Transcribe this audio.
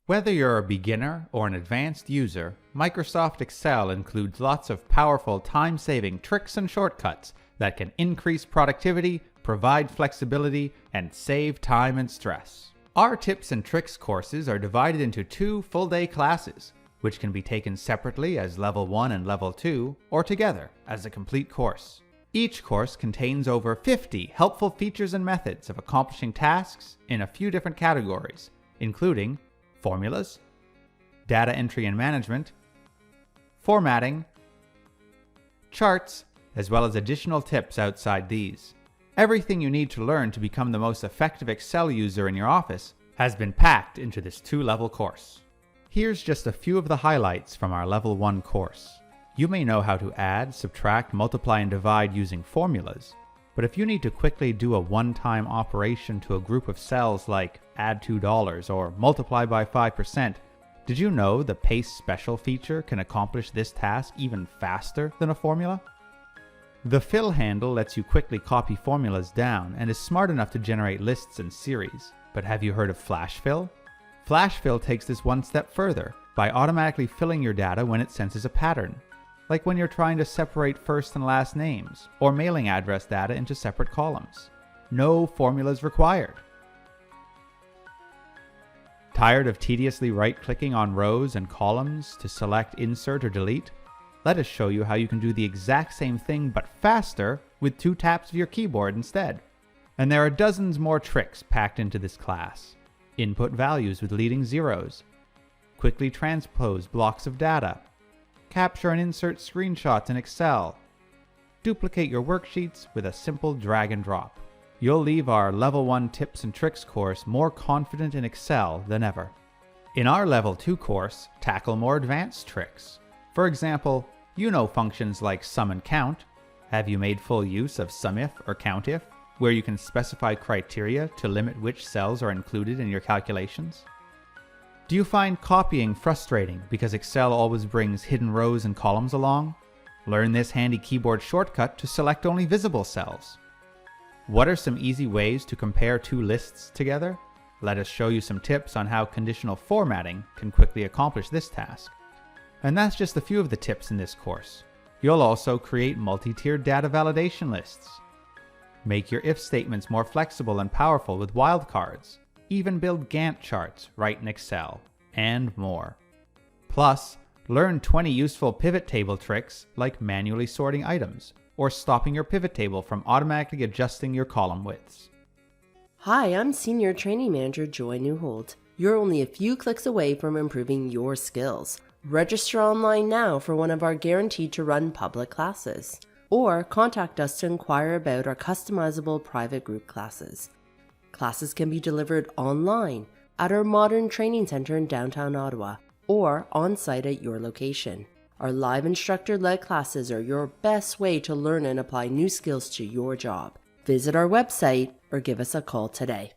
Whether you're a beginner or an advanced user, Microsoft Excel includes lots of powerful time-saving tricks and shortcuts that can increase productivity, provide flexibility, and save time and stress. Our Tips and Tricks courses are divided into 2 full-day classes, which can be taken separately as Level 1 and Level 2, or together as a complete course. Each course contains over 50 helpful features and methods of accomplishing tasks in a few different categories, including formulas, data entry and management, formatting, charts, as well as additional tips outside these. Everything you need to learn to become the most effective Excel user in your office has been packed into this 2-level course. Here's just a few of the highlights from our Level 1 course. You may know how to add, subtract, multiply, and divide using formulas, but if you need to quickly do a one-time operation to a group of cells like add $2 or multiply by 5%, did you know the Paste Special feature can accomplish this task even faster than a formula? The fill handle lets you quickly copy formulas down and is smart enough to generate lists and series. But have you heard of Flash Fill? Flash Fill takes this one step further by automatically filling your data when it senses a pattern, like when you're trying to separate first and last names or mailing address data into separate columns. No formulas required. Tired of tediously right-clicking on rows and columns to select Insert or Delete? Let us show you how you can do the exact same thing but faster with 2 taps of your keyboard instead. And there are dozens more tricks packed into this class. Input values with leading zeros, quickly transpose blocks of data, capture and insert screenshots in Excel, duplicate your worksheets with a simple drag and drop. You'll leave our Level 1 Tips and Tricks course more confident in Excel than ever. In our Level 2 course, tackle more advanced tricks. For example, you know functions like sum and count. Have you made full use of SUMIF or COUNTIF, where you can specify criteria to limit which cells are included in your calculations? Do you find copying frustrating because Excel always brings hidden rows and columns along? Learn this handy keyboard shortcut to select only visible cells. What are some easy ways to compare 2 lists together? Let us show you some tips on how conditional formatting can quickly accomplish this task. And that's just a few of the tips in this course. You'll also create multi-tiered data validation lists, make your if statements more flexible and powerful with wildcards, even build Gantt charts right in Excel, and more. Plus, learn 20 useful pivot table tricks like manually sorting items or stopping your pivot table from automatically adjusting your column widths. Hi, I'm Senior Training Manager Joy Newholt. You're only a few clicks away from improving your skills. Register online now for one of our guaranteed to run public classes, or contact us to inquire about our customizable private group classes. Classes can be delivered online at our modern training center in downtown Ottawa or on-site at your location. Our live instructor-led classes are your best way to learn and apply new skills to your job. Visit our website or give us a call today.